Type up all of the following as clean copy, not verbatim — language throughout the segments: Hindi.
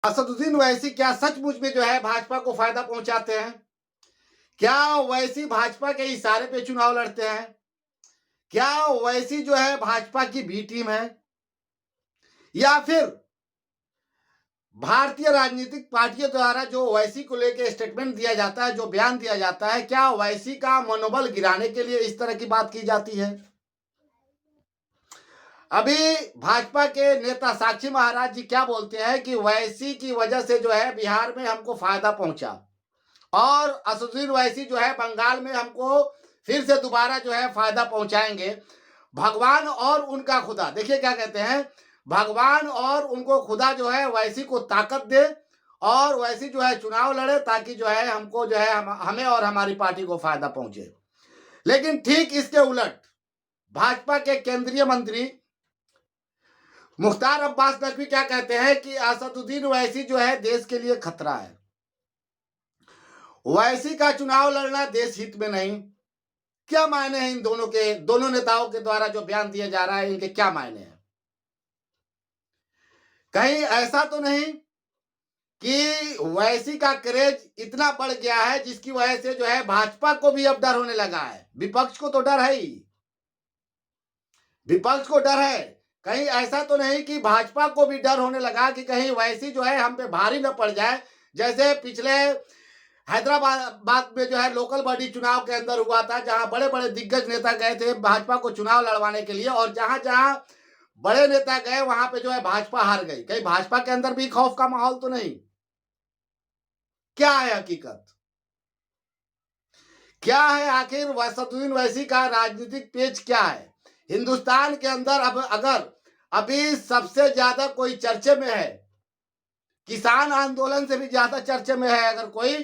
असदुद्दीन ओवैसी क्या सचमुच में जो है भाजपा को फायदा पहुंचाते हैं? क्या ओवैसी भाजपा के इशारे पे चुनाव लड़ते हैं? क्या ओवैसी जो है भाजपा की बी टीम है? या फिर भारतीय राजनीतिक पार्टियों द्वारा जो ओवैसी को लेकर स्टेटमेंट दिया जाता है, जो बयान दिया जाता है, क्या ओवैसी का मनोबल गिराने के लिए इस तरह की बात की जाती है? अभी भाजपा के नेता साक्षी महाराज जी क्या बोलते हैं कि ओवैसी की वजह से जो है बिहार में हमको फायदा पहुंचा और असदुद्दीन ओवैसी जो है बंगाल में हमको फिर से दोबारा जो है फायदा पहुंचाएंगे। भगवान और उनका खुदा, देखिए क्या कहते हैं, भगवान और उनको खुदा जो है ओवैसी को ताकत दे और ओवैसी जो है चुनाव लड़े ताकि जो है हमको जो है हमें और हमारी पार्टी को फायदा पहुंचे। लेकिन ठीक इसके उलट भाजपा के केंद्रीय मंत्री मुख्तार अब्बास नकवी क्या कहते हैं कि असदुद्दीन ओवैसी जो है देश के लिए खतरा है। ओवैसी का चुनाव लड़ना देश हित में नहीं। क्या मायने हैं इन दोनों नेताओं के द्वारा जो बयान दिया जा रहा है, इनके क्या मायने हैं? कहीं ऐसा तो नहीं कि ओवैसी का क्रेज इतना बढ़ गया है जिसकी वजह से जो है भाजपा को भी अब डर होने लगा है? विपक्ष को तो डर है ही, विपक्ष को डर है। कहीं ऐसा तो नहीं कि भाजपा को भी डर होने लगा कि कहीं वैसी जो है हम पे भारी न पड़ जाए, जैसे पिछले हैदराबाद में जो है लोकल बॉडी चुनाव के अंदर हुआ था, जहां बड़े बड़े दिग्गज नेता गए थे भाजपा को चुनाव लड़वाने के लिए और जहां जहां बड़े नेता गए वहां पे जो है भाजपा हार गई। कहीं भाजपा के अंदर भी खौफ का माहौल तो नहीं? क्या है हकीकत? क्या है आखिर असदुद्दीन ओवैसी का राजनीतिक पेच क्या है हिंदुस्तान के अंदर? अब अगर अभी सबसे ज्यादा कोई चर्चे में है, किसान आंदोलन से भी ज्यादा चर्चे में है अगर कोई,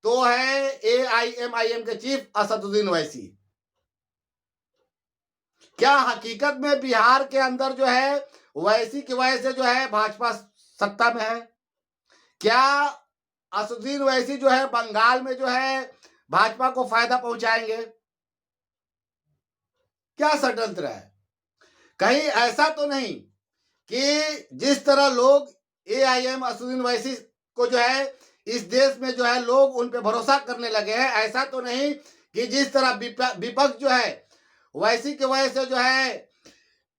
तो है एआईएमआईएम के चीफ असदुद्दीन ओवैसी। क्या हकीकत में बिहार के अंदर जो है ओवैसी की वजह से जो है भाजपा सत्ता में है? क्या असदुद्दीन ओवैसी जो है बंगाल में जो है भाजपा को फायदा पहुंचाएंगे? क्या षड्यंत्र है? कहीं ऐसा तो नहीं कि जिस तरह लोग एआईएम असदुद्दीन ओवैसी को जो है इस देश में जो है लोग उन पे भरोसा करने लगे हैं, ऐसा तो नहीं कि जिस तरह विपक्ष जो है ओवैसी की वजह से जो है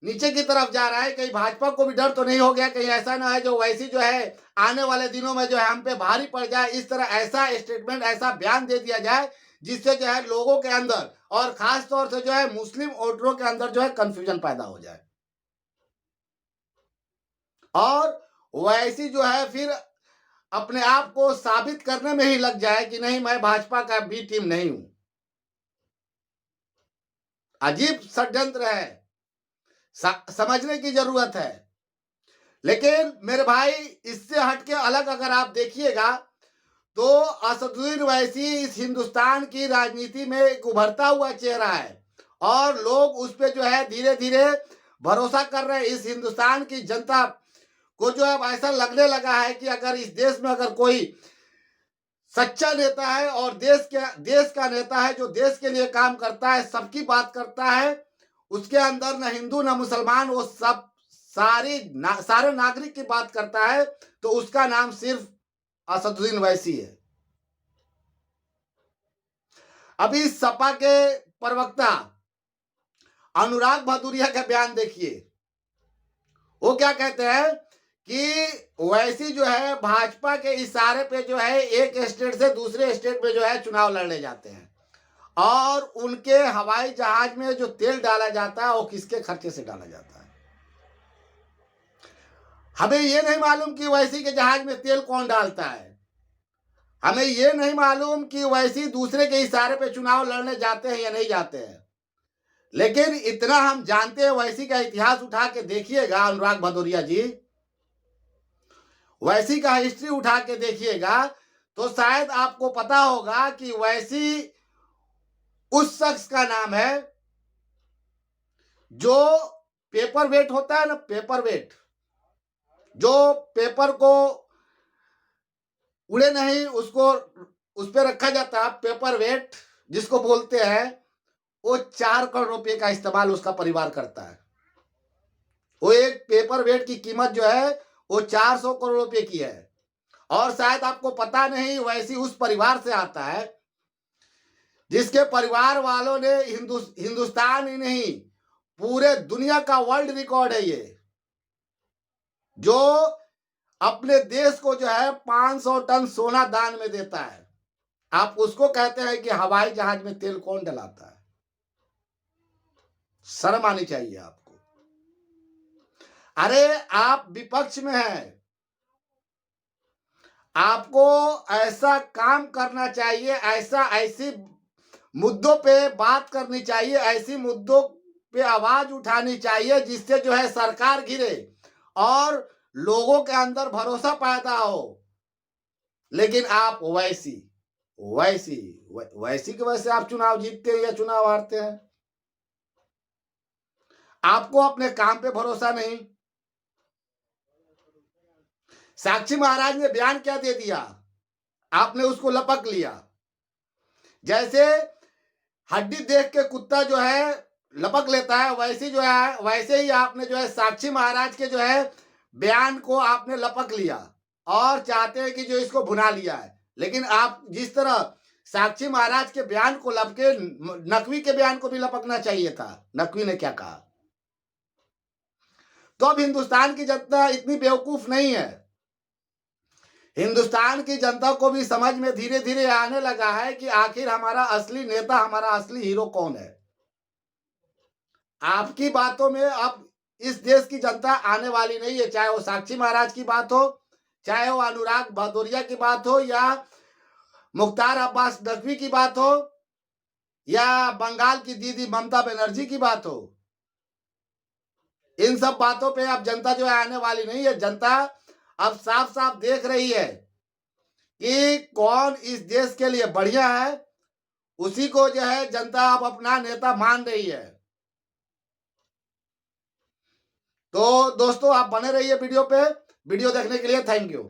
नीचे की तरफ जा रहा है, कहीं भाजपा को भी डर तो नहीं हो गया? कहीं ऐसा ना है जो ओवैसी जो है आने वाले दिनों में जो है हम पे भारी पड़ जाए, इस तरह ऐसा स्टेटमेंट, ऐसा बयान दे दिया जाए जिससे जो है लोगों के अंदर और खास तौर से जो है मुस्लिम वोटरों के अंदर जो है कंफ्यूजन पैदा हो जाए और ओवैसी जो है फिर अपने आप को साबित करने में ही लग जाए कि नहीं, मैं भाजपा का बी टीम नहीं हूं। अजीब षड्यंत्र है, समझने की जरूरत है। लेकिन मेरे भाई इससे हटके अलग अगर आप देखिएगा तो असदुद्दीन ओवैसी इस हिंदुस्तान की राजनीति में एक उभरता हुआ चेहरा है और लोग उस पर जो है धीरे धीरे भरोसा कर रहे हैं। इस हिंदुस्तान की जनता को जो है ऐसा लगने लगा है कि अगर इस देश में अगर कोई सच्चा नेता है और देश का नेता है जो देश के लिए काम करता है, सबकी बात करता है, उसके अंदर न हिंदू न मुसलमान, वो सब सारे नागरिक की बात करता है, तो उसका नाम सिर्फ असदुद्दीन ओवैसी है। अभी सपा के प्रवक्ता अनुराग भदौरिया का बयान देखिए, वो क्या कहते हैं कि ओवैसी जो है भाजपा के इशारे पे जो है एक स्टेट से दूसरे स्टेट में जो है चुनाव लड़ने जाते हैं और उनके हवाई जहाज में जो तेल डाला जाता है वो किसके खर्चे से डाला जाता है? हमें ये नहीं मालूम कि ओवैसी के जहाज में तेल कौन डालता है, हमें ये नहीं मालूम कि ओवैसी दूसरे के इशारे पे चुनाव लड़ने जाते हैं या नहीं जाते हैं। लेकिन इतना हम जानते हैं, ओवैसी का इतिहास उठा के देखिएगा अनुराग भदौरिया जी, ओवैसी का हिस्ट्री उठा के देखिएगा तो शायद आपको पता होगा कि ओवैसी उस शख्स का नाम है जो पेपर वेट होता है ना, पेपर वेट, जो पेपर को उड़े नहीं उसको उस पर रखा जाता है, पेपर वेट जिसको बोलते हैं, वो 4 करोड़ रुपए का इस्तेमाल उसका परिवार करता है। वो एक पेपर वेट की कीमत जो है वो 400 करोड़ रुपए की है। और शायद आपको पता नहीं, ओवैसी उस परिवार से आता है जिसके परिवार वालों ने हिंदुस्तान ही नहीं, पूरे दुनिया का वर्ल्ड रिकॉर्ड है ये, जो अपने देश को जो है 500 टन सोना दान में देता है। आप उसको कहते हैं कि हवाई जहाज में तेल कौन डलाता है? शर्म आनी चाहिए आपको। अरे आप विपक्ष में हैं, आपको ऐसा काम करना चाहिए, ऐसी मुद्दों पे बात करनी चाहिए, ऐसी मुद्दों पे आवाज उठानी चाहिए जिससे जो है सरकार गिरे और लोगों के अंदर भरोसा पैदा हो। लेकिन आप वैसी की वजह से आप चुनाव जीतते हैं या चुनाव हारते हैं। आपको अपने काम पे भरोसा नहीं। साक्षी महाराज ने बयान क्या दे दिया, आपने उसको लपक लिया। जैसे हड्डी देख के कुत्ता जो है लपक लेता है, वैसे ही आपने जो है साक्षी महाराज के जो है बयान को आपने लपक लिया और चाहते हैं कि जो इसको भुना लिया है। लेकिन आप जिस तरह साक्षी महाराज के बयान को लपके, नकवी के बयान को भी लपकना चाहिए था। नकवी ने क्या कहा? तो अब हिंदुस्तान की जनता इतनी बेवकूफ नहीं है। हिंदुस्तान की जनता को भी समझ में धीरे धीरे आने लगा है कि आखिर हमारा असली नेता, हमारा असली हीरो कौन है। आपकी बातों में अब इस देश की जनता आने वाली नहीं है, चाहे वो साक्षी महाराज की बात हो, चाहे वो अनुराग भदौरिया की बात हो, या मुख्तार अब्बास नकवी की बात हो, या बंगाल की दीदी ममता बनर्जी की बात हो। इन सब बातों पे अब जनता जो है आने वाली नहीं है। जनता अब साफ साफ देख रही है कि कौन इस देश के लिए बढ़िया है, उसी को जो है जनता अब अपना नेता मान रही है। तो दोस्तों आप बने रहिए वीडियो पे। वीडियो देखने के लिए थैंक यू।